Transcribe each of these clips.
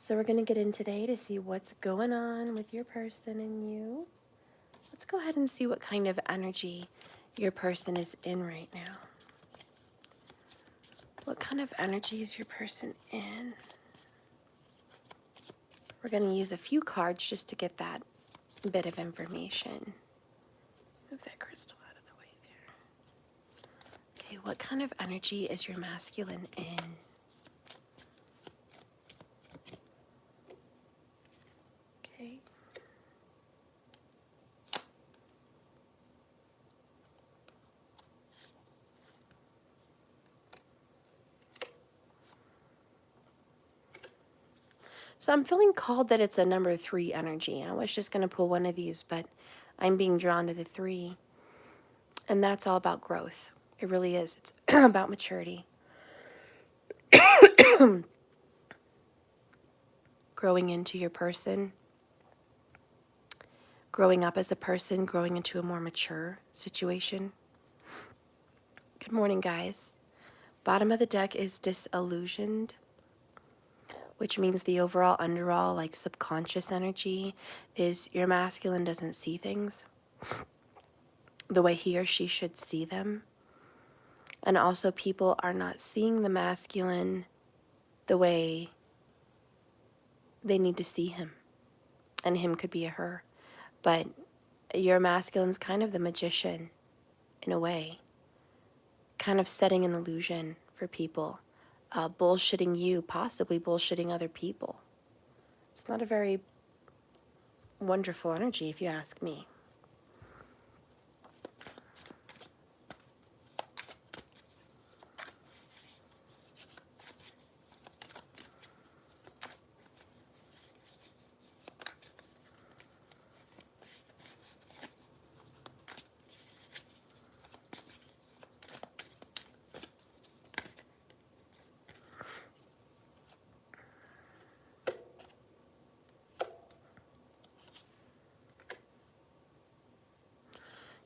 So we're going to get in today to see what's going on with your person and you. Let's go ahead and see what kind of energy your person is in right now. What kind of energy is your person in? We're going to use a few cards just to get that bit of information. Let's move that crystal out of the way there. Okay, what kind of energy is your masculine in? Okay. So I'm feeling called that it's a number 3 energy. I was just going to pull one of these, but I'm being drawn to the 3. And that's all about growth. It really is. It's about maturity. Growing into your person. Growing up as a person. Growing into a more mature situation. Good morning, guys. Bottom of the deck is disillusioned, which means the overall, underall, like subconscious energy is your masculine doesn't see things the way he or she should see them. And also people are not seeing the masculine the way they need to see him. And him could be a her. But your masculine's kind of the magician in a way. Kind of setting an illusion for people. Bullshitting you, possibly bullshitting other people. It's not a very wonderful energy if you ask me.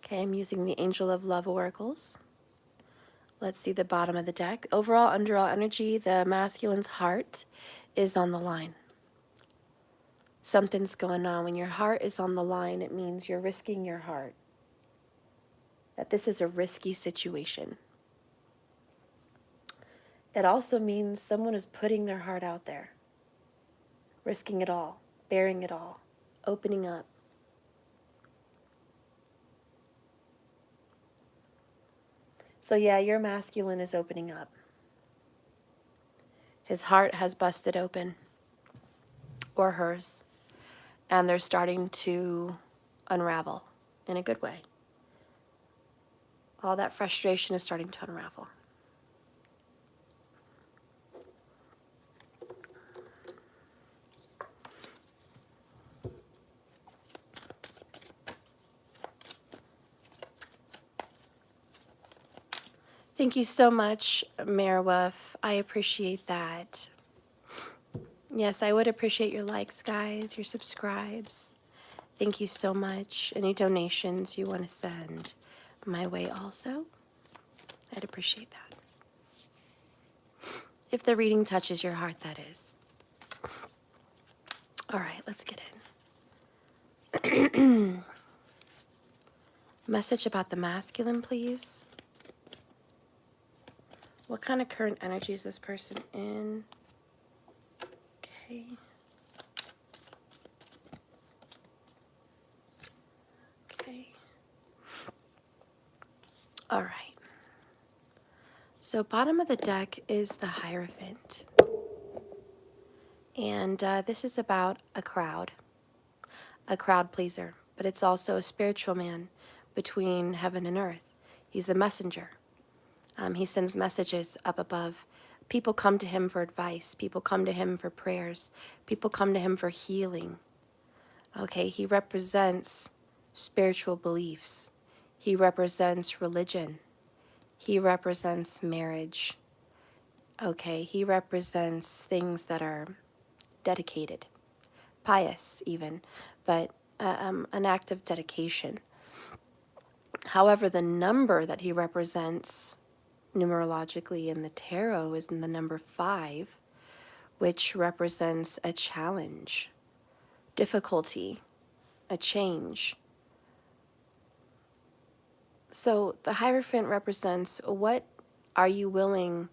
Okay, I'm using the Angel of Love oracles. Let's see the bottom of the deck. Overall, underall energy, the masculine's heart is on the line. Something's going on. When your heart is on the line, it means you're risking your heart. That this is a risky situation. It also means someone is putting their heart out there. Risking it all. Bearing it all. Opening up. So yeah, your masculine is opening up. His heart has busted open. Or hers. And they're starting to unravel in a good way. All that frustration is starting to unravel. Thank you so much, Marwolf. I appreciate that. Yes, I would appreciate your likes, guys, your subscribes. Thank you so much. Any donations you want to send my way also, I'd appreciate that. If the reading touches your heart, that is. All right, let's get in. Message about the masculine, please. What kind of current energy is this person in? Okay. Okay. All right. So bottom of the deck is the hierophant. And this is about a crowd pleaser. But it's also a spiritual man between heaven and earth. He's a messenger. He sends messages up above. People come to him for advice. People come to him for prayers. People come to him for healing. Okay, he represents spiritual beliefs. He represents religion. He represents marriage. Okay, he represents things that are dedicated, pious even, but an act of dedication. However, the number that he represents numerologically in the tarot is in the number 5, which represents a challenge, difficulty, a change. So the Hierophant represents, what are you willing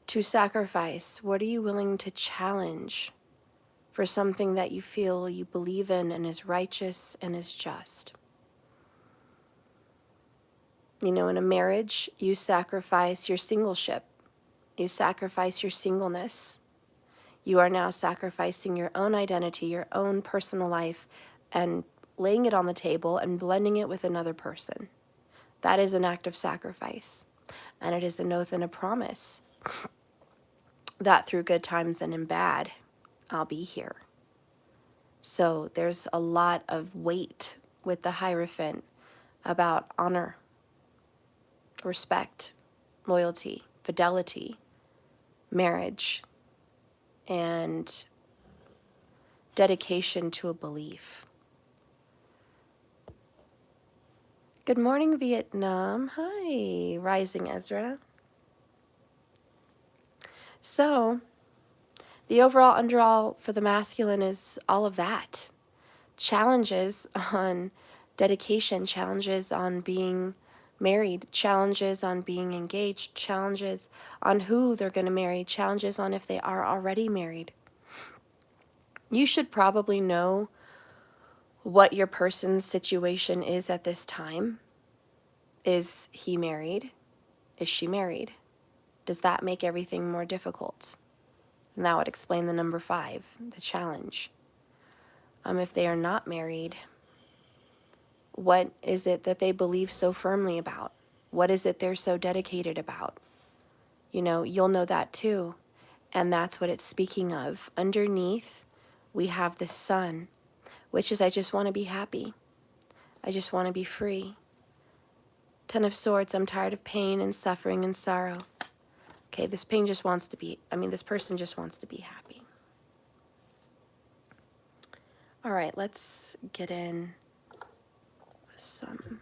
to sacrifice? What are you willing to challenge for something that you feel you believe in and is righteous and is just? You know, in a marriage, you sacrifice your singleship. You sacrifice your singleness. You are now sacrificing your own identity, your own personal life, and laying it on the table and blending it with another person. That is an act of sacrifice. And it is an oath and a promise that through good times and in bad, I'll be here. So there's a lot of weight with the Hierophant about honor, respect, loyalty, fidelity, marriage, and dedication to a belief. Good morning, Vietnam. Hi, Rising Ezra. So, the overall underall for the masculine is all of that. Challenges on dedication, challenges on being married, challenges on being engaged, challenges on who they're going to marry, challenges on if they are already married. You should probably know what your person's situation is at this time. Is he married? Is she married? Does that make everything more difficult? And that would explain the number 5, the challenge. If they are not married, what is it that they believe so firmly about? What is it they're so dedicated about? You know, you'll know that too. And that's what it's speaking of. Underneath, we have the sun, which is, I just want to be happy. I just want to be free. 10 of Swords, I'm tired of pain and suffering and sorrow. Okay, this person just wants to be happy. All right, let's get in some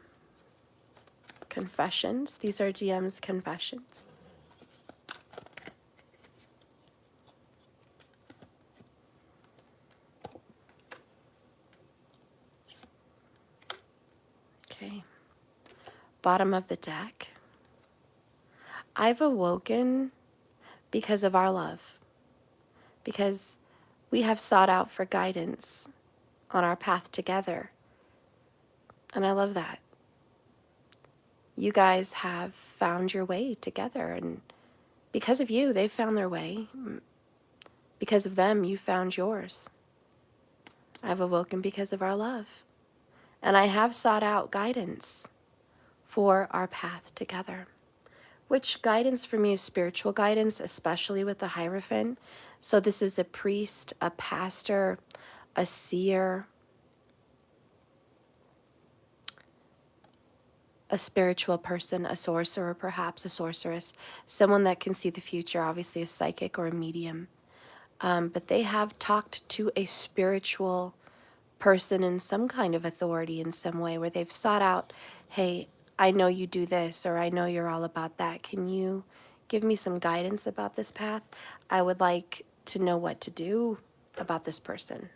confessions. These are DM's confessions. Okay, bottom of the deck. I've awoken because of our love, because we have sought out for guidance on our path together. And I love that. You guys have found your way together, and because of you, they've found their way. Because of them, you found yours. I've awoken because of our love. And I have sought out guidance for our path together. Which guidance for me is spiritual guidance, especially with the Hierophant. So this is a priest, a pastor, a seer, a spiritual person, a sorcerer, perhaps a sorceress, someone that can see the future, obviously a psychic or a medium. But they have talked to a spiritual person in some kind of authority in some way, where they've sought out, hey, I know you do this, or I know you're all about that. Can you give me some guidance about this path? I would like to know what to do about this person.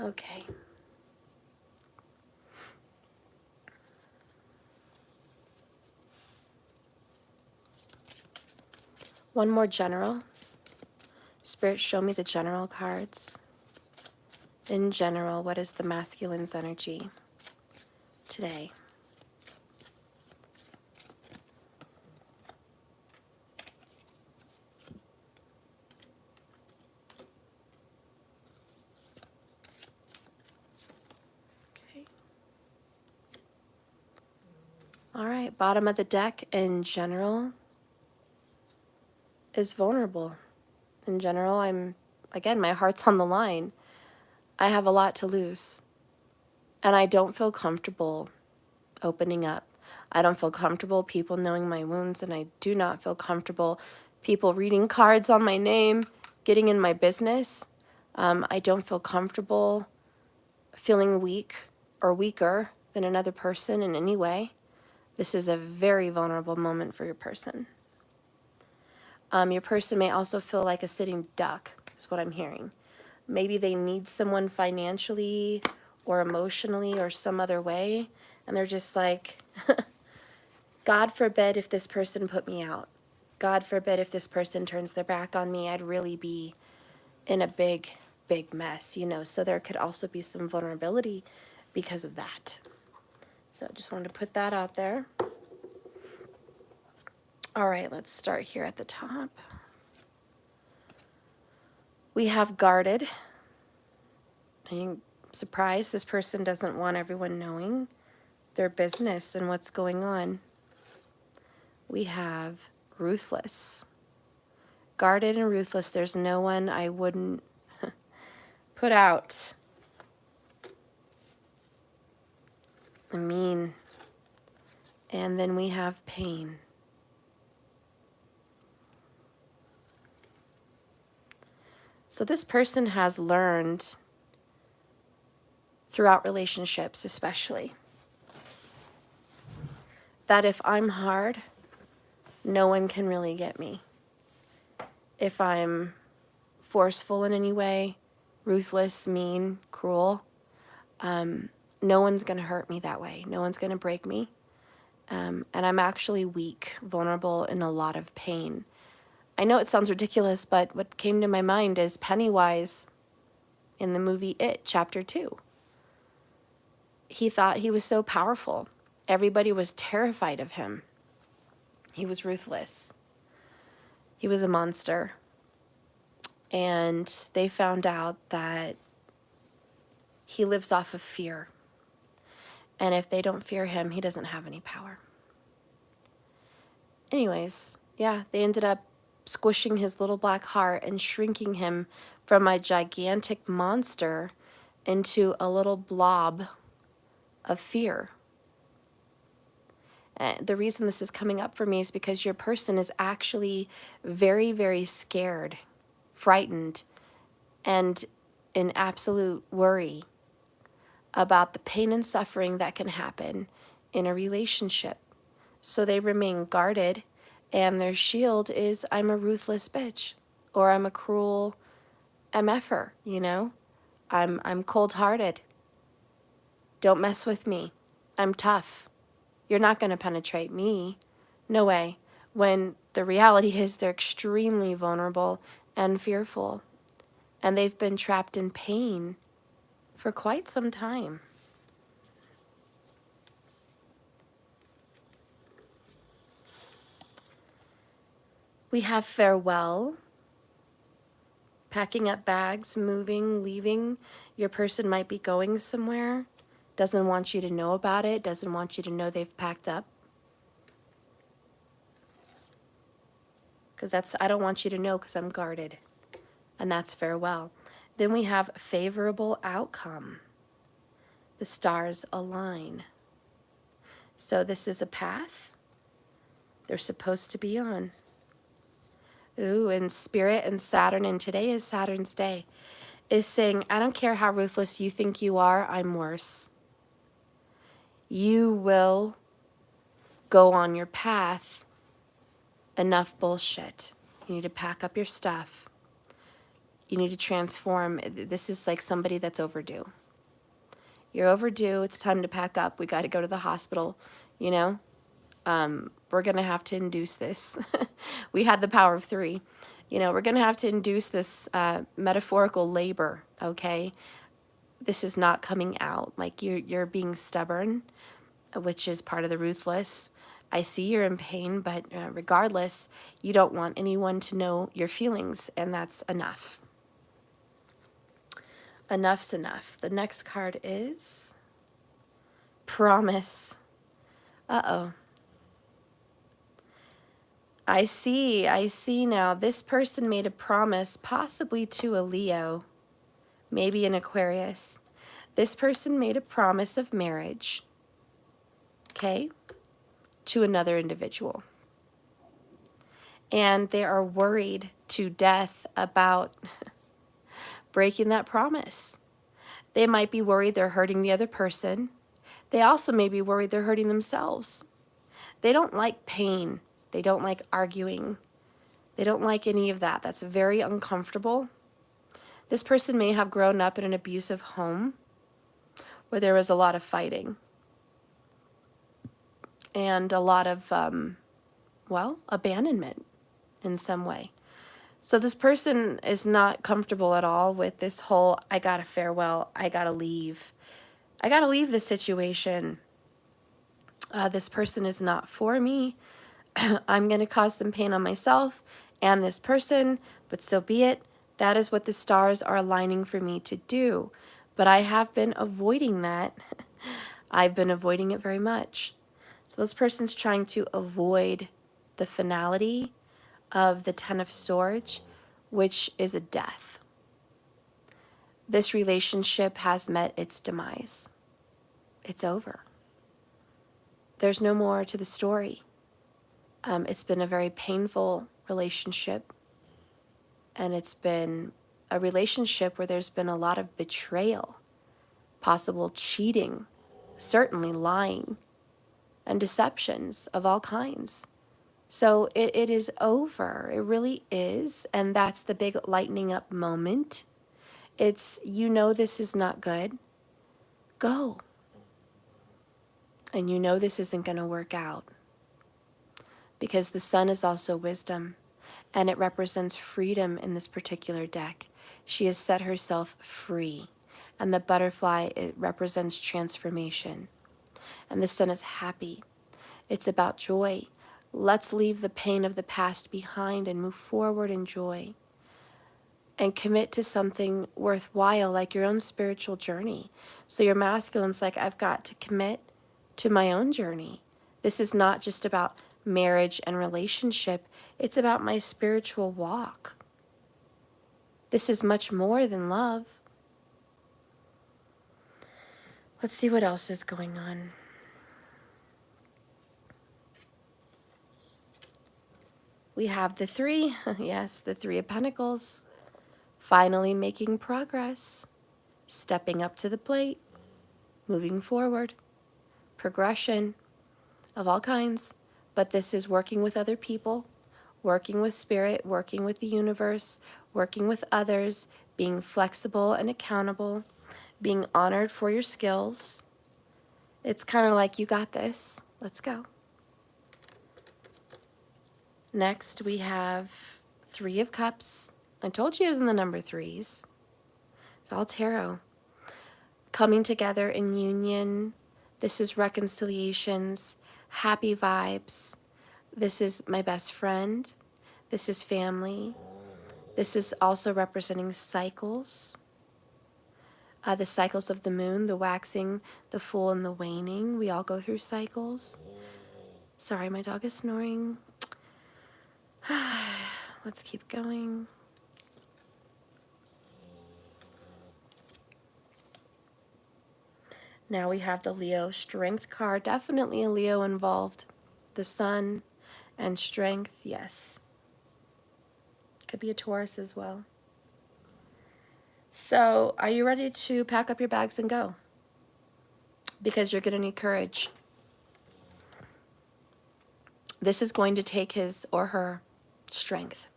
Okay. One more general. Spirit, show me the general cards. In general, what is the masculine's energy today? Okay. All right, bottom of the deck in general is vulnerable. In general, again, my heart's on the line. I have a lot to lose, and I don't feel comfortable opening up. I don't feel comfortable people knowing my wounds, and I do not feel comfortable people reading cards on my name, getting in my business. I don't feel comfortable feeling weak or weaker than another person in any way. This is a very vulnerable moment for your person. Your person may also feel like a sitting duck, is what I'm hearing. Maybe they need someone financially or emotionally or some other way, and they're just like, God forbid if this person put me out. God forbid if this person turns their back on me, I'd really be in a big, big mess, you know. So there could also be some vulnerability because of that. So I just wanted to put that out there. All right, let's start here at the top. We have guarded. I'm surprised this person doesn't want everyone knowing their business and what's going on. We have ruthless. Guarded and ruthless. There's no one I wouldn't put out. I mean, and then we have pain. So this person has learned throughout relationships especially that if I'm hard, no one can really get me. If I'm forceful in any way, ruthless, mean, cruel, no one's going to hurt me that way. No one's going to break me. And I'm actually weak, vulnerable, in a lot of pain. I know it sounds ridiculous, but what came to my mind is Pennywise in the movie It, Chapter 2. He thought he was so powerful. Everybody was terrified of him. He was ruthless. He was a monster. And they found out that he lives off of fear. And if they don't fear him, he doesn't have any power. Anyways, yeah, they ended up squishing his little black heart and shrinking him from a gigantic monster into a little blob of fear. The reason this is coming up for me is because your person is actually very, very scared, frightened, and in absolute worry about the pain and suffering that can happen in a relationship. So they remain guarded, and their shield is, I'm a ruthless bitch, or I'm a cruel MFer, you know? I'm cold-hearted. Don't mess with me. I'm tough. You're not going to penetrate me. No way. When the reality is they're extremely vulnerable and fearful, and they've been trapped in pain for quite some time. We have farewell, packing up bags, moving, leaving. Your person might be going somewhere, doesn't want you to know about it, doesn't want you to know they've packed up. Because I don't want you to know because I'm guarded. And that's farewell. Then we have favorable outcome. The stars align. So this is a path they're supposed to be on. Ooh, and Spirit and Saturn, and today is Saturn's day, is saying, I don't care how ruthless you think you are, I'm worse. You will go on your path. Enough bullshit. You need to pack up your stuff. You need to transform. This is like somebody that's overdue. You're overdue. It's time to pack up. We got to go to the hospital, you know? We're going to have to induce this. We had the power of 3. You know, we're going to have to induce this metaphorical labor, okay? This is not coming out. Like you're being stubborn, which is part of the ruthless. I see you're in pain, but regardless, you don't want anyone to know your feelings, and that's enough. Enough's enough. The next card is Promise. Uh-oh. I see now. This person made a promise, possibly to a Leo, maybe an Aquarius. This person made a promise of marriage, okay, to another individual. And they are worried to death about breaking that promise. They might be worried they're hurting the other person. They also may be worried they're hurting themselves. They don't like pain. They don't like arguing. They don't like any of that. That's very uncomfortable. This person may have grown up in an abusive home where there was a lot of fighting and a lot of, well, abandonment in some way. So this person is not comfortable at all with this whole, I gotta farewell, I gotta leave. I gotta leave this situation. This person is not for me. I'm gonna cause some pain on myself and this person, but so be it. That is what the stars are aligning for me to do. But I have been avoiding that. I've been avoiding it very much. So this person's trying to avoid the finality of the Ten of Swords, which is a death. This relationship has met its demise. It's over. There's no more to the story. It's been a very painful relationship, and it's been a relationship where there's been a lot of betrayal, possible cheating, certainly lying, and deceptions of all kinds. So it is over. It really is. And that's the big lightening up moment. It's, you know, this is not good. Go. And you know this isn't going to work out. Because the sun is also wisdom. And it represents freedom in this particular deck. She has set herself free. And the butterfly, it represents transformation. And the sun is happy. It's about joy. Let's leave the pain of the past behind and move forward in joy. And commit to something worthwhile, like your own spiritual journey. So your masculine's like, I've got to commit to my own journey. This is not just about marriage and relationship. It's about my spiritual walk. This is much more than love. Let's see what else is going on. We have the three, yes, the Three of Pentacles, finally making progress, stepping up to the plate, moving forward, progression of all kinds, but this is working with other people, working with spirit, working with the universe, working with others, being flexible and accountable, being honored for your skills. It's kind of like, you got this, let's go. Next, we have Three of Cups. I told you it was in the number threes. It's all tarot. Coming together in union. This is reconciliations, happy vibes. This is my best friend. This is family. This is also representing cycles. The cycles of the moon, the waxing, the full, and the waning. We all go through cycles. Sorry, my dog is snoring. Let's keep going. Now we have the Leo Strength card. Definitely a Leo involved. The Sun and Strength, yes. Could be a Taurus as well. So, are you ready to pack up your bags and go? Because you're going to need courage. This is going to take his or her strength.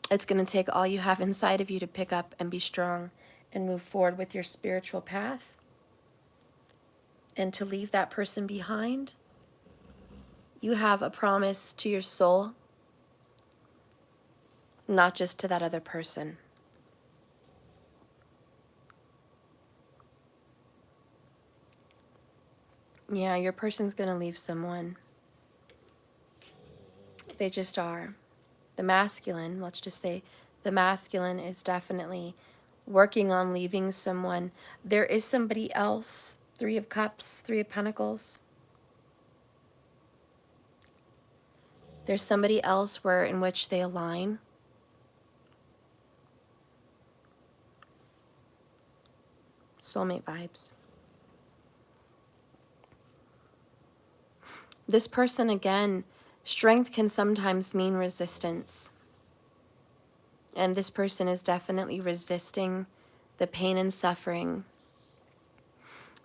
It's going to take all you have inside of you to pick up and be strong and move forward with your spiritual path, and to leave that person behind. You have a promise to your soul, not just to that other person. Yeah, your person's going to leave someone. They just are. The masculine, let's just say the masculine is definitely working on leaving someone. There is somebody else. Three of Cups, Three of Pentacles. There's somebody else in which they align. Soulmate vibes. This person, again, strength can sometimes mean resistance. And this person is definitely resisting the pain and suffering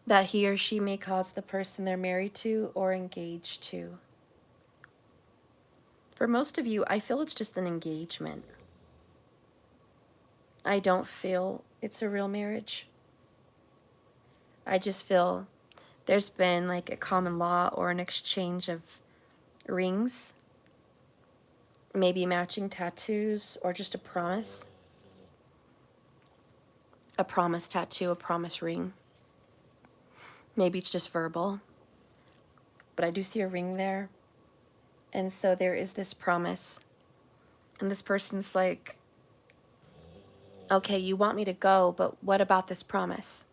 that he or she may cause the person they're married to or engaged to. For most of you, I feel it's just an engagement. I don't feel it's a real marriage. I just feel there's been like a common law or an exchange of rings, maybe matching tattoos, or just a promise. A promise tattoo, a promise ring. Maybe it's just verbal, but I do see a ring there. And so there is this promise, and this person's like, okay, you want me to go, but what about this promise?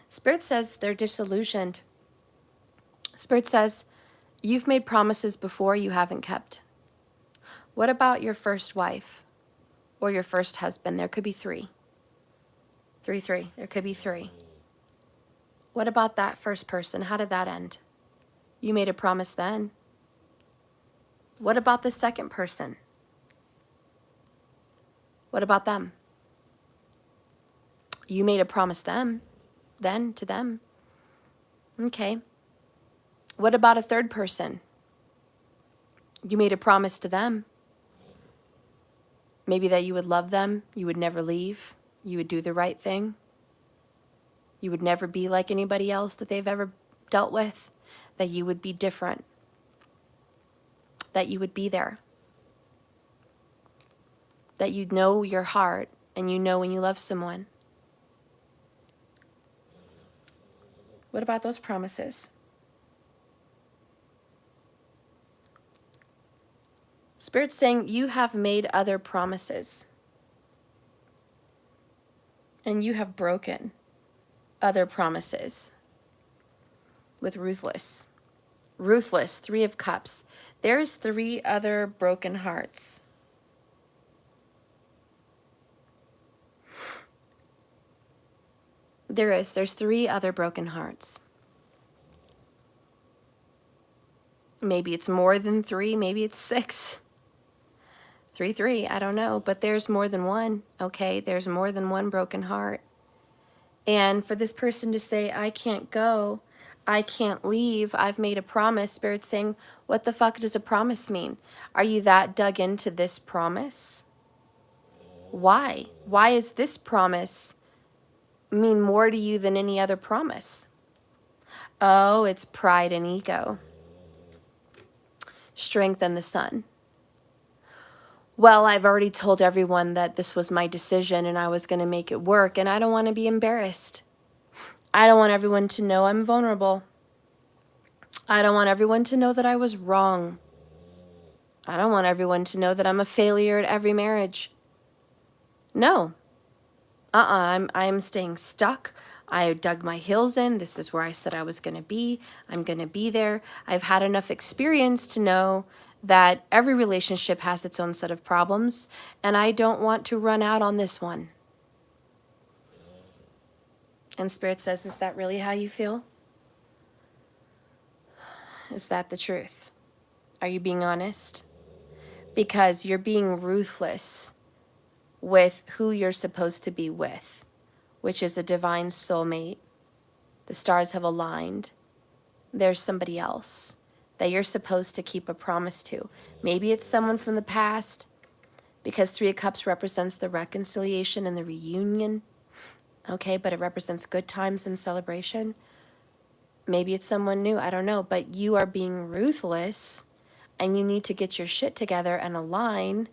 Spirit says they're disillusioned. Spirit says, you've made promises before you haven't kept. What about your first wife or your first husband? There could be three. Three. There could be three. What about that first person? How did that end? You made a promise then. What about the second person? What about them? You made a promise then to them. Okay. What about a third person? You made a promise to them. Maybe that you would love them, you would never leave, you would do the right thing. You would never be like anybody else that they've ever dealt with, that you would be different, that you would be there, that you know your heart and you know when you love someone. What about those promises? Spirit's saying you have made other promises and you have broken other promises with ruthless. Ruthless, 3 of Cups. There's 3 other broken hearts. There's 3 other broken hearts. Maybe it's more than 3, maybe it's 6. 3, I don't know, but there's more than one, okay? There's more than one broken heart. And for this person to say, I can't go, I can't leave, I've made a promise, Spirit's saying, what the fuck does a promise mean? Are you that dug into this promise? Why? Why is this promise mean more to you than any other promise? Oh, it's pride and ego. Strength and the sun. Well, I've already told everyone that this was my decision and I was going to make it work, and I don't want to be embarrassed. I don't want everyone to know I'm vulnerable. I don't want everyone to know that I was wrong. I don't want everyone to know that I'm a failure at every marriage. No. I'm staying stuck. I dug my heels in. This is where I said I was going to be. I'm going to be there. I've had enough experience to know that every relationship has its own set of problems, and I don't want to run out on this one. And Spirit says, is that really how you feel? Is that the truth? Are you being honest? Because you're being ruthless with who you're supposed to be with, which is a divine soulmate. The stars have aligned. There's somebody else that you're supposed to keep a promise to. Maybe it's someone from the past, because 3 of Cups represents the reconciliation and the reunion. Okay, but it represents good times and celebration. Maybe it's someone new, I don't know, but you are being ruthless and you need to get your shit together and align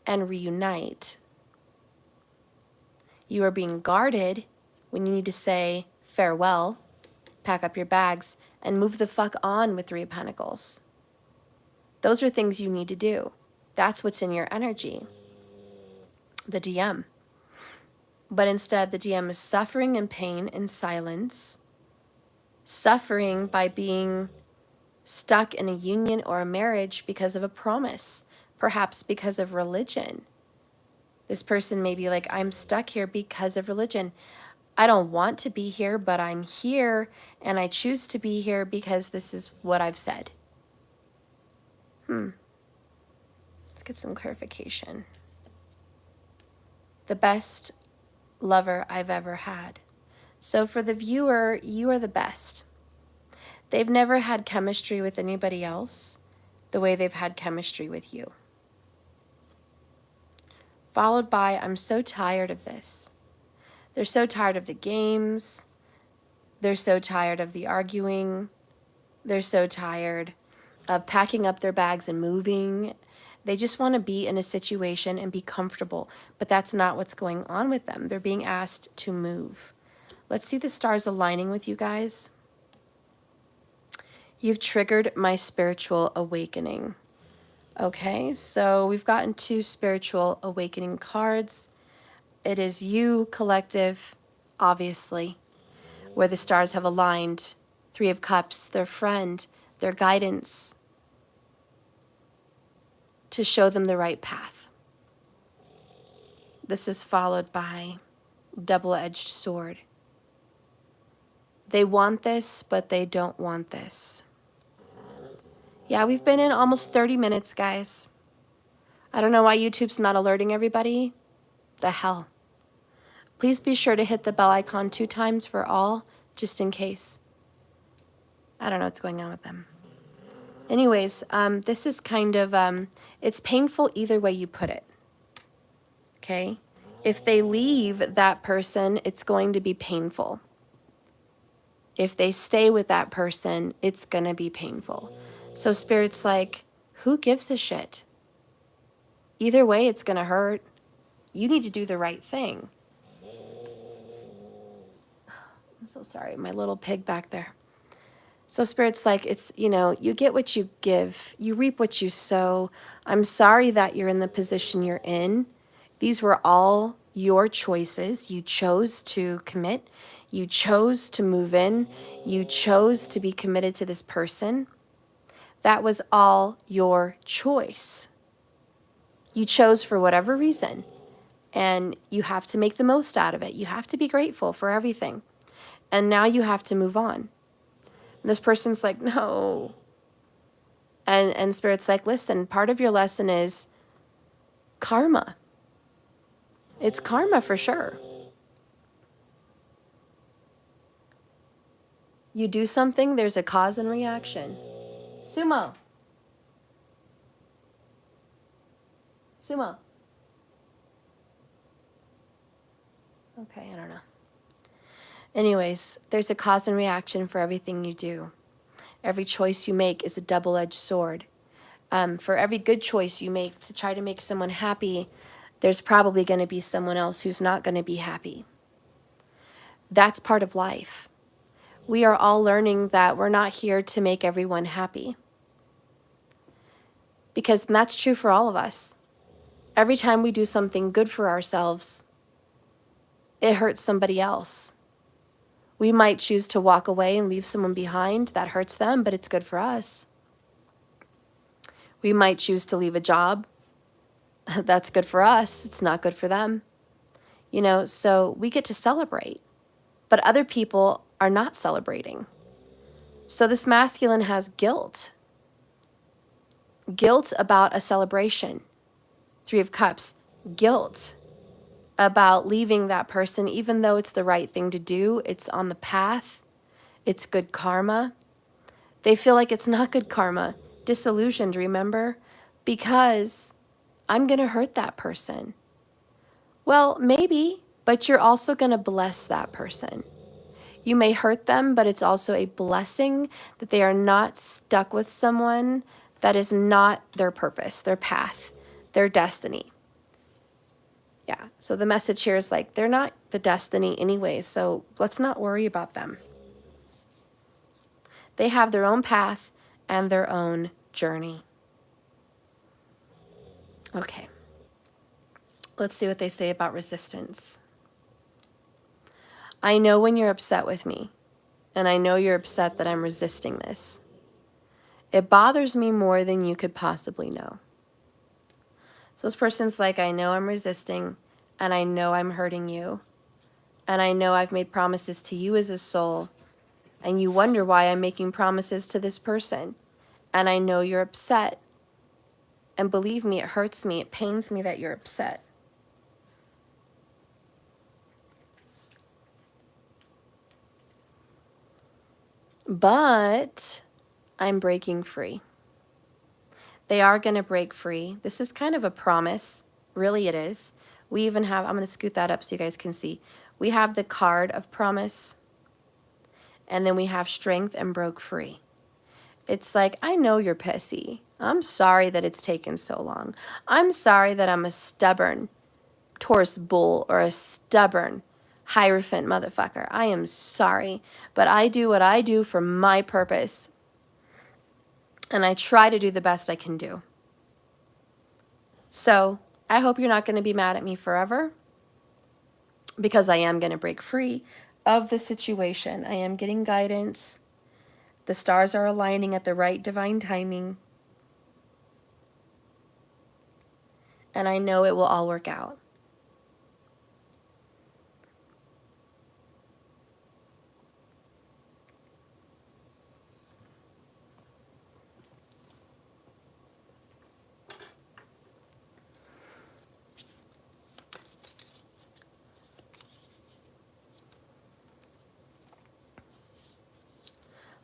and reunite. You are being guarded when you need to say farewell, pack up your bags, and move the fuck on with 3 of Pentacles. Those are things you need to do. That's what's in your energy. The DM. But instead, the DM is suffering and pain in silence. Suffering by being stuck in a union or a marriage because of a promise. Perhaps because of religion. This person may be like, I'm stuck here because of religion. I don't want to be here, but I'm here, and I choose to be here because this is what I've said. get some clarification. The best lover I've ever had. So for the viewer, you are the best. They've never had chemistry with anybody else the way they've had chemistry with you. Followed by, I'm so tired of this. They're so tired of the games. They're so tired of the arguing. They're so tired of packing up their bags and moving. They just want to be in a situation and be comfortable, but that's not what's going on with them. They're being asked to move. Let's see the stars aligning with you guys. You've triggered my spiritual awakening. Okay, so we've gotten 2 spiritual awakening cards. It is you, collective, obviously, where the stars have aligned. 3 of Cups, their friend, their guidance, to show them the right path. This is followed by double-edged sword. They want this, but they don't want this. Yeah, we've been in almost 30 minutes, guys. I don't know why YouTube's not alerting everybody. The hell. Please be sure to hit the bell icon 2 times for all, just in case. I don't know what's going on with them. Anyways, this is kind of, it's painful either way you put it. Okay? If they leave that person, it's going to be painful. If they stay with that person, it's going to be painful. So Spirit's like, who gives a shit? Either way, it's going to hurt. You need to do the right thing. I'm so sorry, my little pig back there. So Spirit's like, it's, you know, you get what you give. You reap what you sow. I'm sorry that you're in the position you're in. These were all your choices. You chose to commit. You chose to move in. You chose to be committed to this person. That was all your choice. You chose for whatever reason, and you have to make the most out of it. You have to be grateful for everything. And now you have to move on. And this person's like, no. And Spirit's like, listen, part of your lesson is karma. It's karma for sure. You do something, there's a cause and reaction. Sumo. Sumo. Okay, I don't know. Anyways, there's a cause and reaction for everything you do. Every choice you make is a double-edged sword. For every good choice you make to try to make someone happy, there's probably going to be someone else who's not going to be happy. That's part of life. We are all learning that we're not here to make everyone happy. Because that's true for all of us. Every time we do something good for ourselves, it hurts somebody else. We might choose to walk away and leave someone behind. That hurts them, but it's good for us. We might choose to leave a job. That's good for us. It's not good for them. You know, so we get to celebrate, but other people are not celebrating. So this masculine has guilt. Guilt about a celebration. 3 of Cups. Guilt about leaving that person, even though it's the right thing to do. It's on the path. It's good karma. They feel like it's not good karma. Disillusioned, remember? Because I'm going to hurt that person. Well, maybe, but you're also going to bless that person. You may hurt them, but it's also a blessing that they are not stuck with someone that is not their purpose, their path, their destiny. Yeah, so the message here is like, they're not the destiny anyway, so let's not worry about them. They have their own path and their own journey. Okay. Let's see what they say about resistance. I know when you're upset with me, and I know you're upset that I'm resisting this. It bothers me more than you could possibly know. So this person's like, I know I'm resisting, and I know I'm hurting you, and I know I've made promises to you as a soul, and you wonder why I'm making promises to this person, and I know you're upset. And believe me, it hurts me. It pains me that you're upset. But I'm breaking free. They are going to break free. This is kind of a promise. Really, it is. We even have, I'm going to scoot that up so you guys can see. We have the card of promise. And then we have strength and broke free. It's like, I know you're pissy. I'm sorry that it's taken so long. I'm sorry that I'm a stubborn Taurus bull or a stubborn hierophant motherfucker. I am sorry, but I do what I do for my purpose. And I try to do the best I can do. So I hope you're not going to be mad at me forever, because I am going to break free of the situation. I am getting guidance. The stars are aligning at the right divine timing. And I know it will all work out.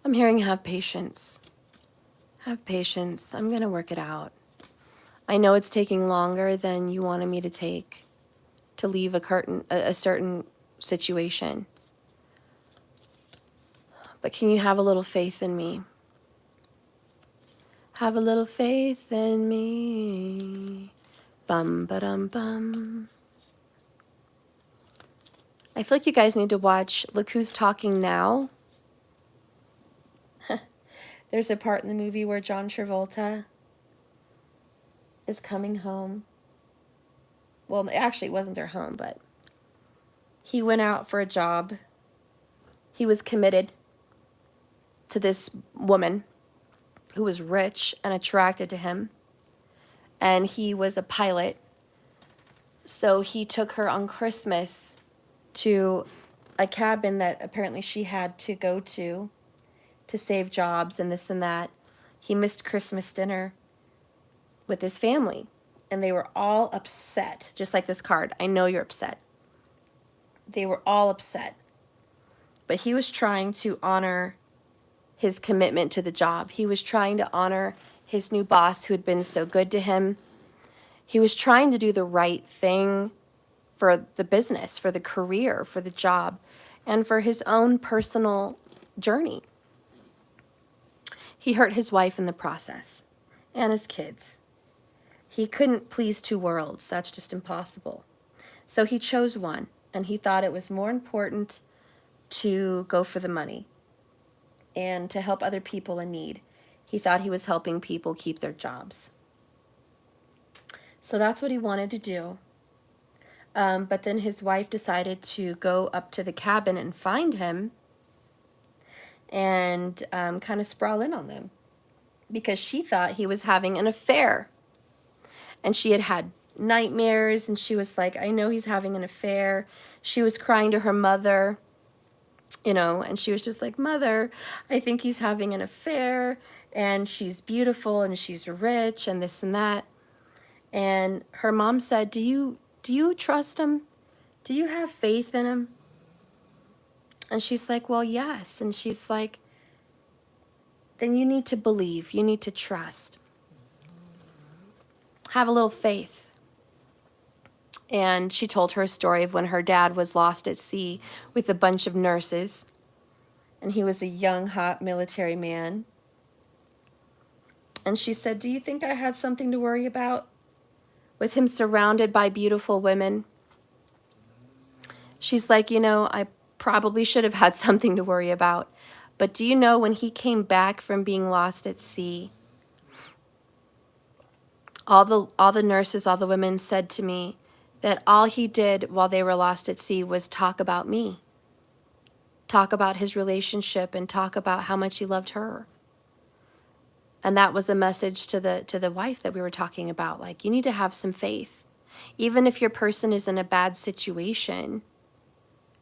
I'm hearing have patience. Have patience. I'm going to work it out. I know it's taking longer than you wanted me to take to leave a certain situation. But can you have a little faith in me? Have a little faith in me. Bum ba-dum bum. I feel like you guys need to watch Look Who's Talking Now. There's a part in the movie where John Travolta is coming home. Well, actually, it wasn't their home, but he went out for a job. He was committed to this woman who was rich and attracted to him. And he was a pilot. So he took her on Christmas to a cabin that apparently she had to go to save jobs and this and that. He missed Christmas dinner with his family. And they were all upset, just like this card. I know you're upset. They were all upset. But he was trying to honor his commitment to the job. He was trying to honor his new boss who had been so good to him. He was trying to do the right thing for the business, for the career, for the job, and for his own personal journey. He hurt his wife in the process, and his kids. He couldn't please two worlds. That's just impossible. So he chose one, and he thought it was more important to go for the money and to help other people in need. He thought he was helping people keep their jobs. So that's what he wanted to do. But then his wife decided to go up to the cabin and find him and kind of sprawl in on them because she thought he was having an affair. And she had had nightmares, and she was like, I know he's having an affair. She was crying to her mother, you know, and she was just like, Mother, I think he's having an affair, and she's beautiful, and she's rich, and this and that. And her mom said, do you trust him? Do you have faith in him? And she's like, well, yes. And she's like, then you need to believe. You need to trust. Have a little faith. And she told her a story of when her dad was lost at sea with a bunch of nurses. And he was a young, hot military man. And she said, do you think I had something to worry about with him surrounded by beautiful women? She's like, you know, I probably should have had something to worry about. But do you know when he came back from being lost at sea, all the nurses, all the women said to me that all he did while they were lost at sea was talk about me. Talk about his relationship and talk about how much he loved her. And that was a message to the wife that we were talking about. Like, you need to have some faith. Even if your person is in a bad situation,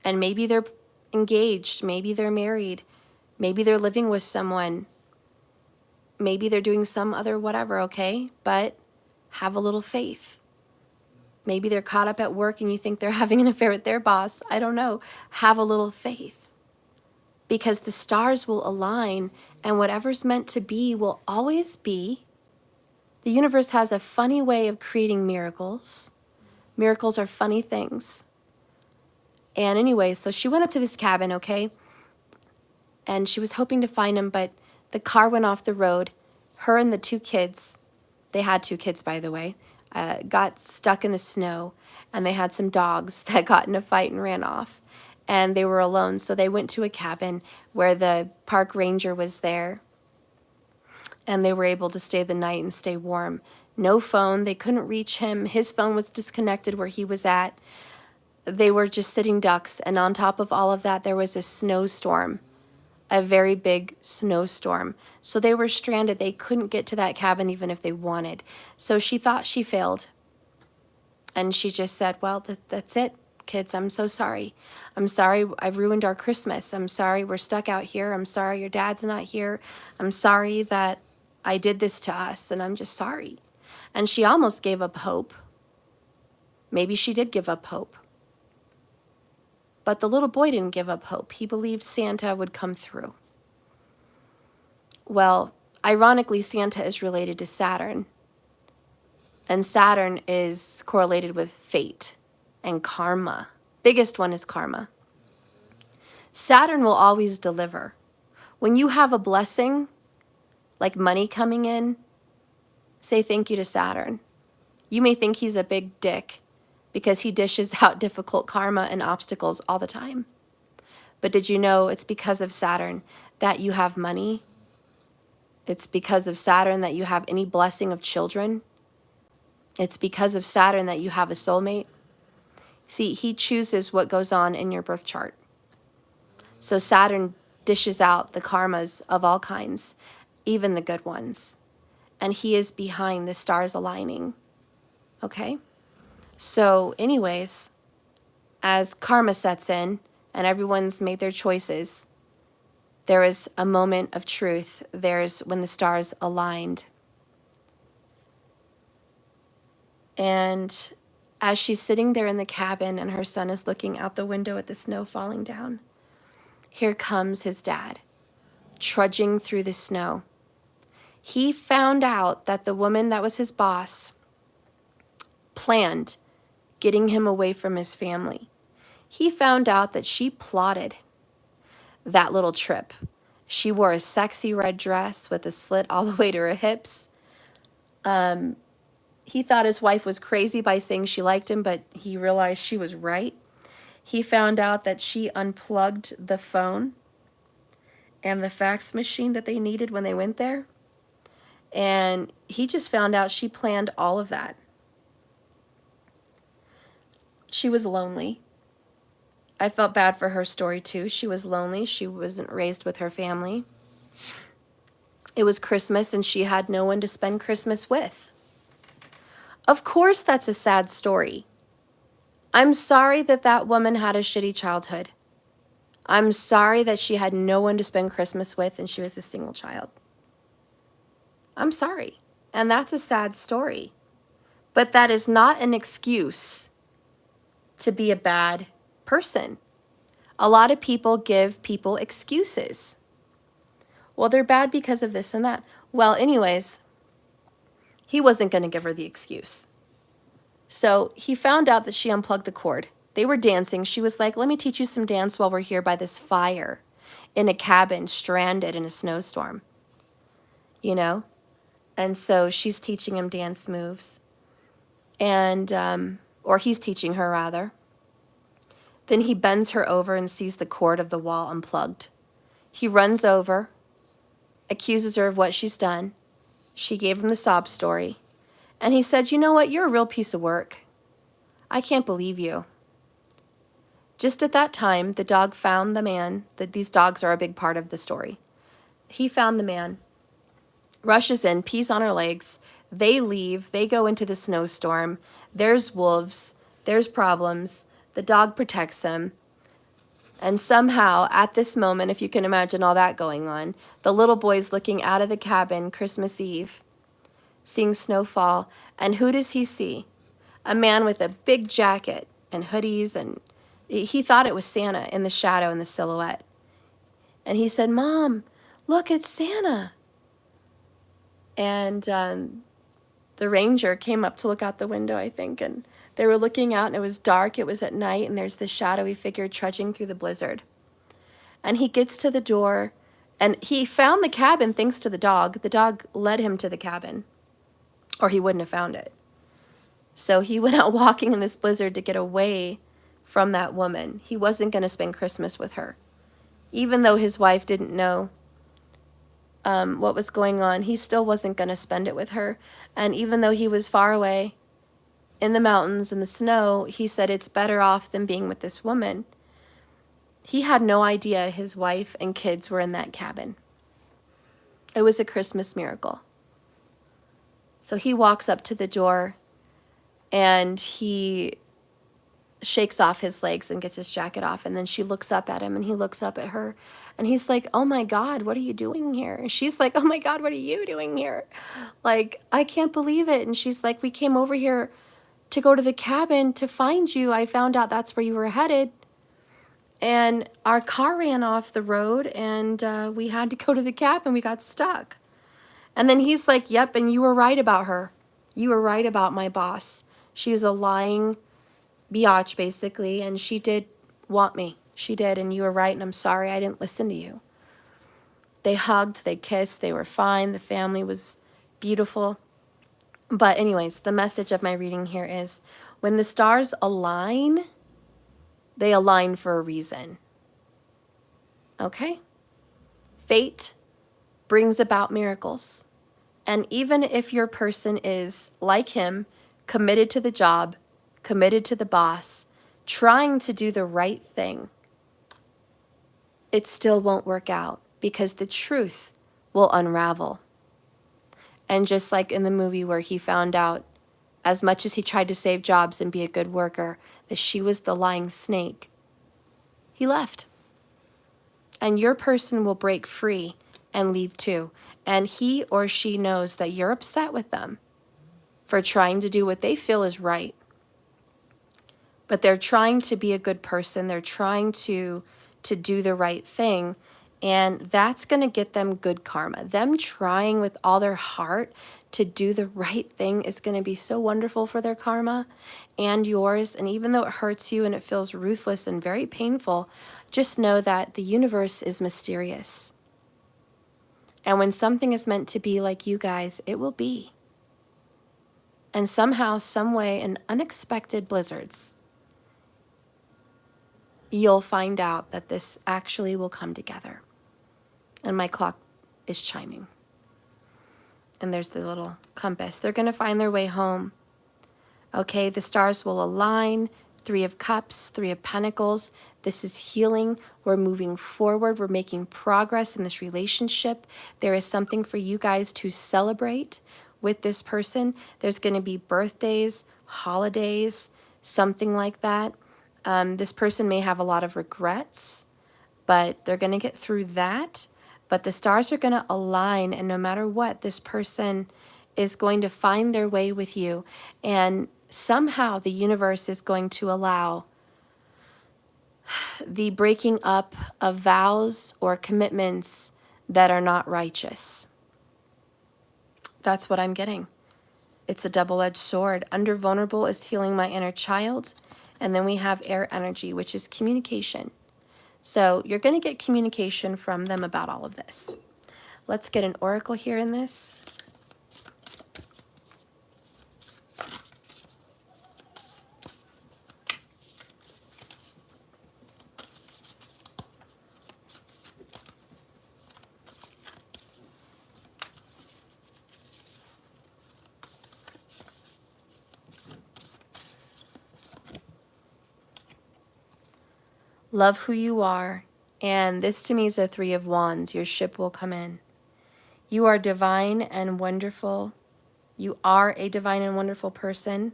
and maybe they're engaged, maybe they're married, maybe they're living with someone, maybe they're doing some other whatever, okay? But Have a little faith. Maybe they're caught up at work and you think they're having an affair with their boss. I don't know. Have a little faith. Because the stars will align and whatever's meant to be will always be. The universe has a funny way of creating miracles. Miracles are funny things. And anyway, so she went up to this cabin, okay? And she was hoping to find him, but the car went off the road. Her and the 2 kids, they had 2 kids, by the way, got stuck in the snow, and they had some dogs that got in a fight and ran off. And they were alone, so they went to a cabin where the park ranger was there, and they were able to stay the night and stay warm. No phone. They couldn't reach him. His phone was disconnected where he was at. They were just sitting ducks, and on top of all of that, there was a snowstorm, a very big snowstorm. So they were stranded. They couldn't get to that cabin even if they wanted. So she thought she failed. And she just said, well, that's it, kids. I'm so sorry. I'm sorry I've ruined our Christmas. I'm sorry we're stuck out here. I'm sorry your dad's not here. I'm sorry that I did this to us, and I'm just sorry. And she almost gave up hope. Maybe she did give up hope. But the little boy didn't give up hope. He believed Santa would come through. Well, ironically, Santa is related to Saturn. And Saturn is correlated with fate and karma. Biggest one is karma. Saturn will always deliver. When you have a blessing, like money coming in, say thank you to Saturn. You may think he's a big dick because he dishes out difficult karma and obstacles all the time. But did you know it's because of Saturn that you have money? It's because of Saturn that you have any blessing of children. It's because of Saturn that you have a soulmate. See, he chooses what goes on in your birth chart. So Saturn dishes out the karmas of all kinds, even the good ones. And he is behind the stars aligning. Okay? So anyways, as karma sets in and everyone's made their choices, there is a moment of truth. There's when the stars aligned. And as she's sitting there in the cabin and her son is looking out the window at the snow falling down, here comes his dad, trudging through the snow. He found out that the woman that was his boss planned getting him away from his family. He found out that she plotted that little trip. She wore a sexy red dress with a slit all the way to her hips. He thought his wife was crazy by saying she liked him, but he realized she was right. He found out that she unplugged the phone and the fax machine that they needed when they went there. And he just found out she planned all of that. She was lonely. I felt bad for her story too. She was lonely. She wasn't raised with her family. It was Christmas and she had no one to spend Christmas with. Of course that's a sad story. I'm sorry that that woman had a shitty childhood. I'm sorry that she had no one to spend Christmas with and she was a single child. I'm sorry. And that's a sad story. But that is not an excuse to be a bad person. A lot of people give people excuses. Well, they're bad because of this and that. Well, anyways, he wasn't going to give her the excuse. So he found out that she unplugged the cord. They were dancing. She was like, let me teach you some dance while we're here by this fire in a cabin, stranded in a snowstorm. You know? And so she's teaching him dance moves. And, or he's teaching her rather. Then he bends her over and sees the cord of the wall unplugged. He runs over, accuses her of what she's done. She gave him the sob story. And he said, you know what? You're a real piece of work. I can't believe you. Just at that time, the dog found the man. These dogs are a big part of the story. He found the man, rushes in, pees on her legs. They leave. They go into the snowstorm. There's wolves. There's problems. The dog protects him. And somehow, at this moment, if you can imagine all that going on, the little boy's looking out of the cabin Christmas Eve, seeing snowfall, And who does he see? A man with a big jacket and hoodies, and he thought it was Santa in the shadow in the silhouette. And he said, "Mom, look, it's Santa." And the ranger came up to look out the window, I think, and they were looking out, and it was dark, it was at night, and there's this shadowy figure trudging through the blizzard. And he gets to the door, and he found the cabin thanks to the dog. The dog led him to the cabin, or he wouldn't have found it. So he went out walking in this blizzard to get away from that woman. He wasn't going to spend Christmas with her. Even though his wife didn't know what was going on, he still wasn't going to spend it with her. And even though he was far away in the mountains in the snow, he said it's better off than being with this woman. He had no idea his wife and kids were in that cabin. It was a Christmas miracle. So he walks up to the door and he shakes off his legs and gets his jacket off. And then she looks up at him and he looks up at her. And he's like, "Oh my God, what are you doing here?" And she's like, "Oh my God, what are you doing here? Like, I can't believe it." And she's like, "We came over here to go to the cabin to find you. I found out that's where you were headed. And our car ran off the road and we had to go to the cabin. We got stuck." And then he's like, "Yep, and you were right about her. You were right about my boss. She was a lying biatch, basically, and she did want me. She did, and you were right, and I'm sorry I didn't listen to you." They hugged, they kissed, they were fine. The family was beautiful. But anyways, the message of my reading here is when the stars align, they align for a reason. Okay? Fate brings about miracles. And even if your person is, like him, committed to the job, committed to the boss, trying to do the right thing, it still won't work out because the truth will unravel. And just like in the movie where he found out, as much as he tried to save jobs and be a good worker, that she was the lying snake, he left. And your person will break free and leave too. And he or she knows that you're upset with them for trying to do what they feel is right. But they're trying to be a good person. They're trying to do the right thing. And that's going to get them good karma. Them trying with all their heart to do the right thing is going to be so wonderful for their karma and yours. And even though it hurts you and it feels ruthless and very painful, just know that the universe is mysterious. And when something is meant to be, like you guys, it will be. And somehow, some way, in unexpected blizzards, you'll find out that this actually will come together. And my clock is chiming. And there's the little compass. They're going to find their way home. Okay, the stars will align. 3 of Cups, 3 of Pentacles. This is healing. We're moving forward. We're making progress in this relationship. There is something for you guys to celebrate with this person. There's going to be birthdays, holidays, something like that. This person may have a lot of regrets, but they're going to get through that. But the stars are going to align, and no matter what, this person is going to find their way with you. And somehow the universe is going to allow the breaking up of vows or commitments that are not righteous. That's what I'm getting. It's a double-edged sword. Under vulnerable is healing my inner child. And then we have air energy, which is communication. So you're going to get communication from them about all of this. Let's get an oracle here in this. Love who you are. And this to me is a 3 of Wands. Your ship will come in. You are divine and wonderful. You are a divine and wonderful person,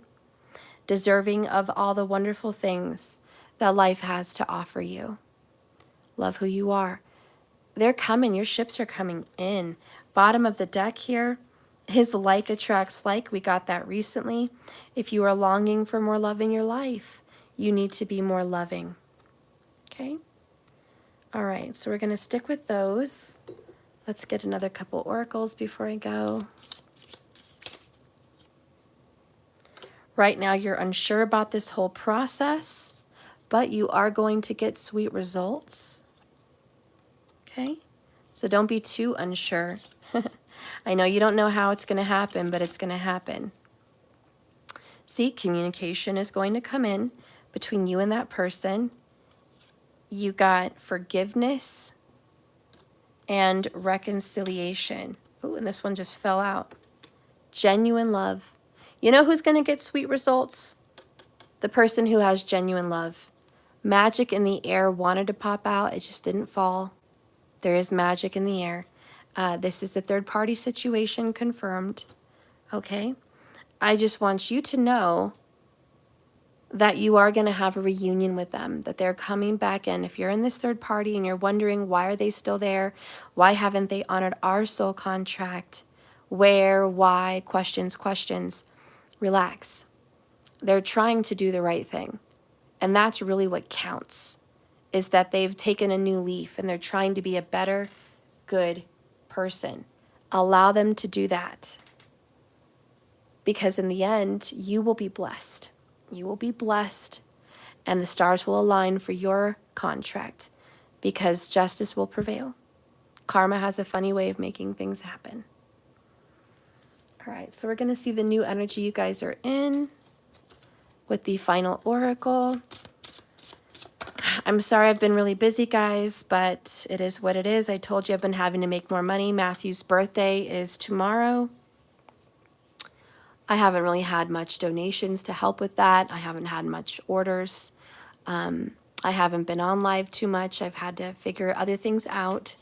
deserving of all the wonderful things that life has to offer you. Love who you are. They're coming. Your ships are coming in. Bottom of the deck here, His like attracts like. We got that recently. If you are longing for more love in your life, you need to be more loving. Okay? All right, so we're going to stick with those. Let's get another couple oracles before I go. Right now, you're unsure about this whole process, but you are going to get sweet results. Okay? So don't be too unsure. I know you don't know how it's going to happen, but it's going to happen. See, communication is going to come in between you and that person. You got forgiveness and reconciliation. Oh, and this one just fell out. Genuine love. You know who's going to get sweet results? The person who has genuine love. Magic in the air wanted to pop out. It just didn't fall. There is magic in the air. This is a third-party situation confirmed. Okay? I just want you to know that you are going to have a reunion with them, that they're coming back in. If you're in this third party and you're wondering, why are they still there? Why haven't they honored our soul contract? Where, why, questions. Relax. They're trying to do the right thing. And that's really what counts, is that they've taken a new leaf and they're trying to be a better, good person. Allow them to do that. Because in the end, you will be blessed. You will be blessed, and the stars will align for your contract, because justice will prevail. Karma has a funny way of making things happen. All right, so we're going to see the new energy you guys are in with the final oracle. I'm sorry I've been really busy, guys, but it is what it is. I told you I've been having to make more money. Matthew's birthday is tomorrow. I haven't really had much donations to help with that. I haven't had much orders. I haven't been on live too much. I've had to figure other things out.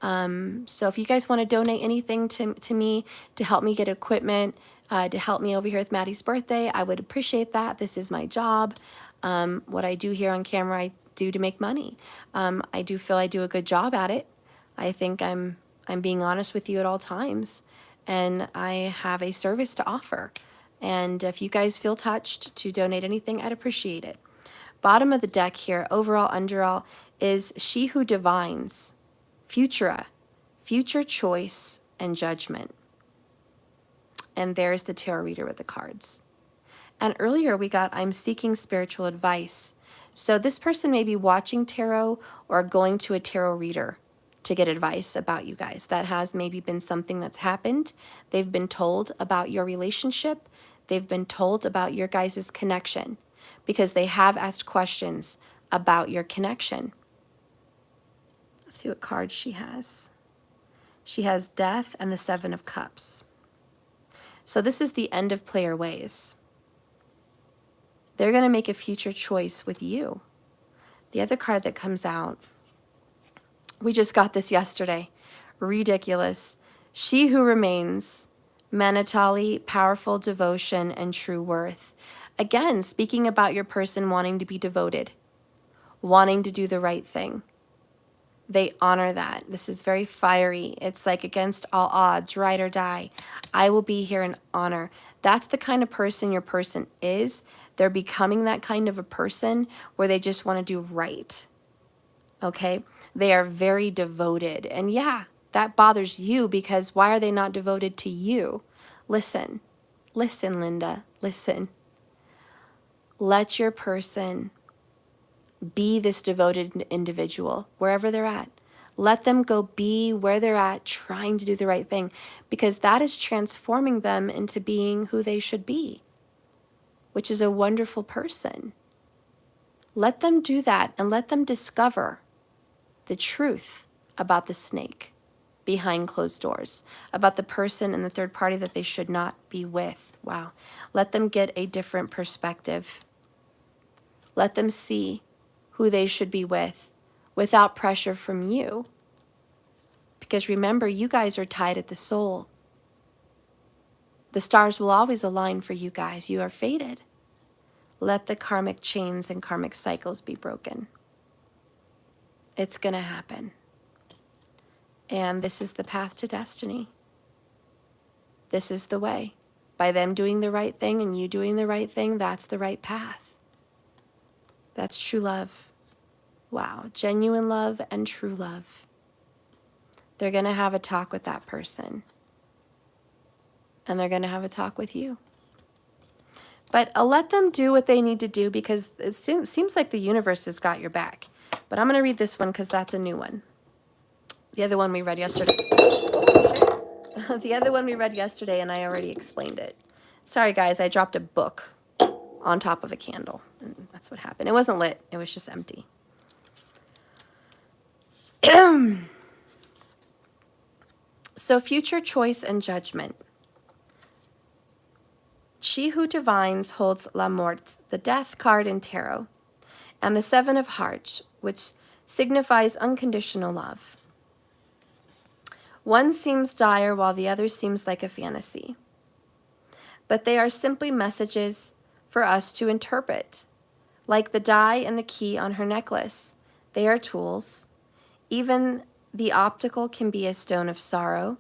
So if you guys want to donate anything to me to help me get equipment, to help me over here with Maddie's birthday, I would appreciate that. This is my job. What I do here on camera, I do to make money. I do feel I do a good job at it. I think I'm being honest with you at all times. And I have a service to offer. And if you guys feel touched to donate anything, I'd appreciate it. Bottom of the deck here, overall, underall, is She Who Divines, Futura, Future Choice, and Judgment. And there's the tarot reader with the cards. And earlier we got I'm seeking spiritual advice. So this person may be watching tarot or going to a tarot reader to get advice about you guys. That has maybe been something that's happened. They've been told about your relationship. They've been told about your guys' connection, because they have asked questions about your connection. Let's see what cards she has. She has Death and the Seven of Cups. So this is the end of player ways. They're going to make a future choice with you. The other card that comes out, we just got this yesterday. Ridiculous. She Who Remains, Manitali, Powerful Devotion, and True Worth. Again, speaking about your person wanting to be devoted, wanting to do the right thing. They honor that. This is very fiery. It's like against all odds, ride or die. I will be here in honor. That's the kind of person your person is. They're becoming that kind of a person where they just want to do right. Okay? They are very devoted. And yeah, that bothers you, because why are they not devoted to you? Listen. Listen, Linda. Listen. Let your person be this devoted individual wherever they're at. Let them go be where they're at, trying to do the right thing, because that is transforming them into being who they should be, which is a wonderful person. Let them do that, and let them discover the truth about the snake behind closed doors, about the person and the third party that they should not be with. Wow. Let them get a different perspective. Let them see who they should be with without pressure from you. Because remember, you guys are tied at the soul. The stars will always align for you guys. You are fated. Let the karmic chains and karmic cycles be broken. It's going to happen. And this is the path to destiny. this is the way. By them doing the right thing and you doing the right thing, that's the right path. That's true love. Wow, genuine love and true love. They're going to have a talk with that person. And they're going to have a talk with you. But I'll let them do what they need to do because it seems like the universe has got your back. But I'm going to read this one because that's a new one. The other one we read yesterday. The other one we read yesterday and I already explained it. Sorry guys, I dropped a book on top of a candle. And that's what happened. It wasn't lit. It was just empty. So future choice and judgment. She who divines holds La Mort, the death card in tarot, and the Seven of Hearts, which signifies unconditional love. One seems dire while the other seems like a fantasy. But they are simply messages for us to interpret. Like the die and the key on her necklace, they are tools. Even the optical can be a stone of sorrow.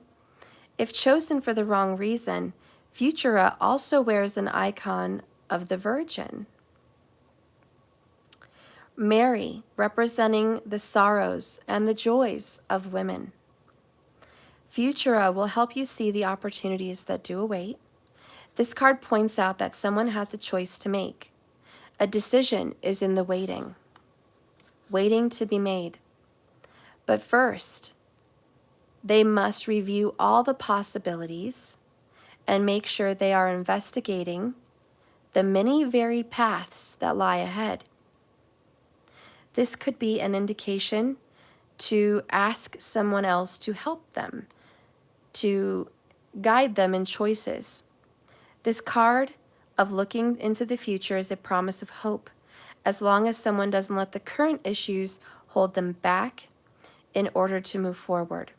If chosen for the wrong reason, Futura also wears an icon of the Virgin. Mary, representing the sorrows and the joys of women. Futura will help you see the opportunities that do await. This card points out that someone has a choice to make. A decision is in the waiting to be made. But first, they must review all the possibilities and make sure they are investigating the many varied paths that lie ahead. This could be an indication to ask someone else to help them, to guide them in choices. This card of looking into the future is a promise of hope, as long as someone doesn't let the current issues hold them back in order to move forward.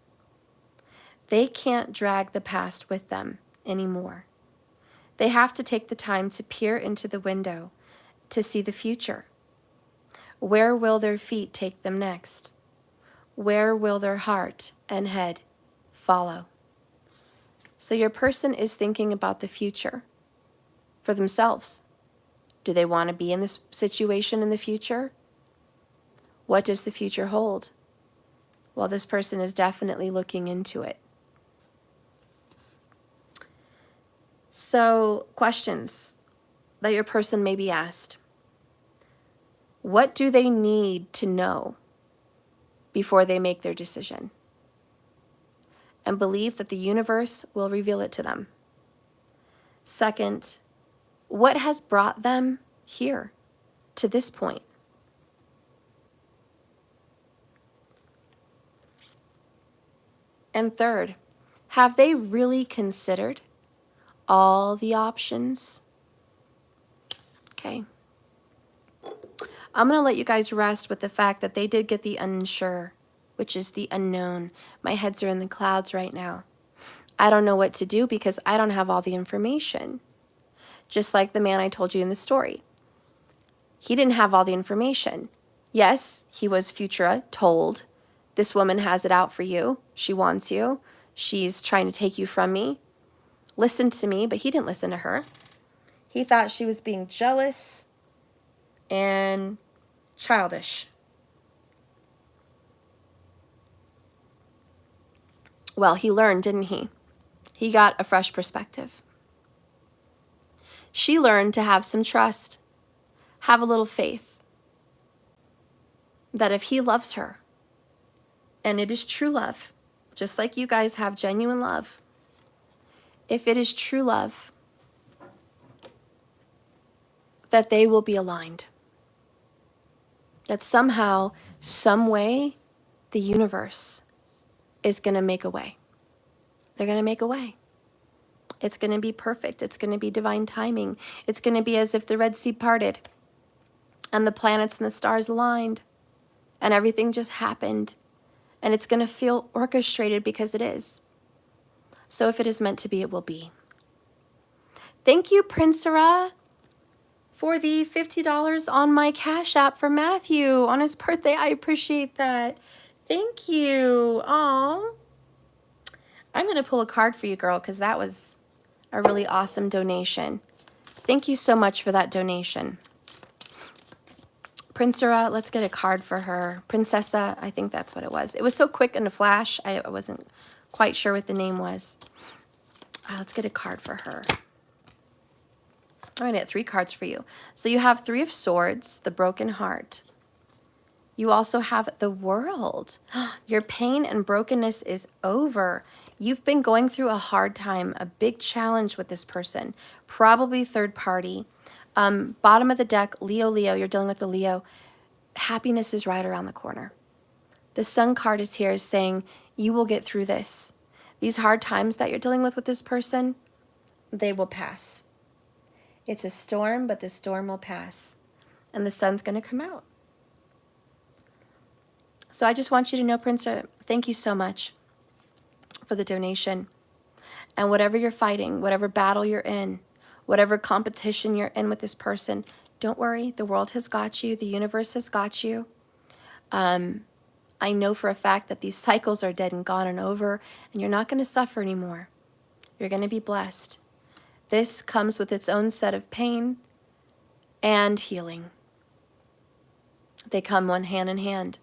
They can't drag the past with them anymore. They have to take the time to peer into the window to see the future. Where will their feet take them next? Where will their heart and head follow? So your person is thinking about the future for themselves. Do they want to be in this situation in the future? What does the future hold? Well, this person is definitely looking into it. So, questions that your person may be asked. What do they need to know before they make their decision? And believe that the universe will reveal it to them. Second, what has brought them here to this point? And third, have they really considered all the options? Okay. I'm going to let you guys rest with the fact that they did get the unsure, which is the unknown. My heads are in the clouds right now. I don't know what to do because I don't have all the information. Just like the man I told you in the story. He didn't have all the information. Yes, he was Futura told, this woman has it out for you. She wants you. She's trying to take you from me. Listen to me, but he didn't listen to her. He thought she was being jealous and childish. Well, he learned, didn't he? He got a fresh perspective. She learned to have some trust, have a little faith that if he loves her, and it is true love, just like you guys have genuine love, if it is true love, that they will be aligned. That somehow, some way, the universe is going to make a way. They're going to make a way. It's going to be perfect. It's going to be divine timing. It's going to be as if the Red Sea parted and the planets and the stars aligned and everything just happened. And it's going to feel orchestrated because it is. So if it is meant to be, it will be. Thank you, Princera, for the $50 on my Cash App for Matthew on his birthday. I appreciate that. Thank you. Aw. I'm going to pull a card for you, girl, because that was A really awesome donation. Thank you so much for that donation. Princera, let's get a card for her. Princessa, I think that's what it was. It was so quick in a flash, I wasn't quite sure what the name was. Let's get a card for her. I'm going to get 3 cards for you. So you have 3 of Swords, the broken heart. You also have the World. Your pain and brokenness is over. You've been going through a hard time, a big challenge with this person, probably third party. Bottom of the deck, Leo, you're dealing with the Leo. Happiness is right around the corner. The Sun card is here saying you will get through this. These hard times that you're dealing with this person, they will pass. It's a storm, but the storm will pass. And the sun's going to come out. So I just want you to know, Prince, thank you so much for the donation. And whatever you're fighting, whatever battle you're in, whatever competition you're in with this person, don't worry. The world has got you. The universe has got you. I know for a fact that these cycles are dead and gone and over, and you're not going to suffer anymore. You're going to be blessed. This comes with its own set of pain and healing. They come one hand in hand.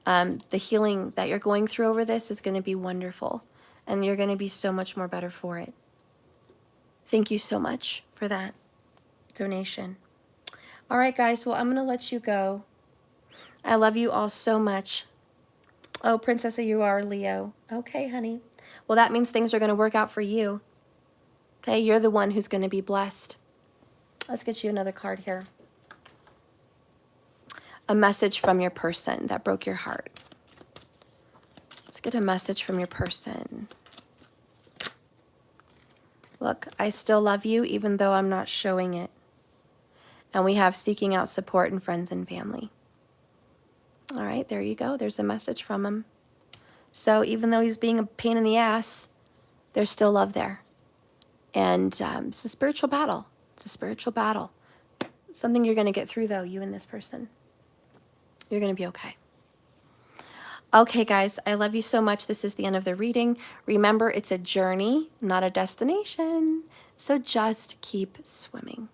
The healing that you're going through over this is going to be wonderful, and you're going to be so much more better for it. Thank you so much for that donation. All right, guys, well, I'm going to let you go. I love you all so much. Oh, Princessa, you are Leo. Okay, honey. Well, that means things are going to work out for you. Okay, you're the one who's going to be blessed. Let's get you another card here. A message from your person that broke your heart. Let's get a message from your person. Look, I still love you even though I'm not showing it. And we have seeking out support in friends and family. All right, there you go. There's a message from him. So even though he's being a pain in the ass, there's still love there. And it's a spiritual battle. It's a spiritual battle. Something you're going to get through, though, you and this person. You're going to be okay. Okay, guys, I love you so much. This is the end of the reading. Remember, it's a journey, not a destination. So just keep swimming.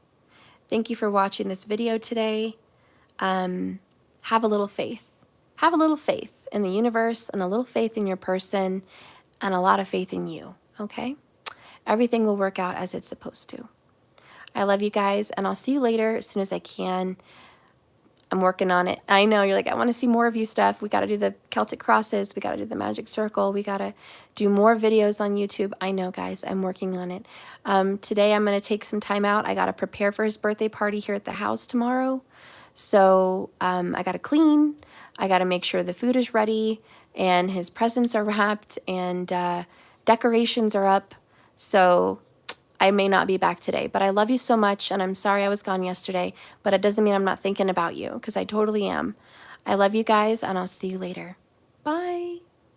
Thank you for watching this video today. Have a little faith. Have a little faith in the universe and a little faith in your person and a lot of faith in you, okay? Everything will work out as it's supposed to. I love you guys, and I'll see you later as soon as I can. I'm working on it. I know, you're like, I want to see more of you stuff. We got to do the Celtic crosses. We got to do the magic circle. We got to do more videos on YouTube. I know, guys, I'm working on it. Today, I'm going to take some time out. I got to prepare for his birthday party here at the house tomorrow. So I got to clean. I got to make sure the food is ready and his presents are wrapped and decorations are up. So I may not be back today, but I love you so much, and I'm sorry I was gone yesterday, but it doesn't mean I'm not thinking about you, because I totally am. I love you guys, and I'll see you later. Bye.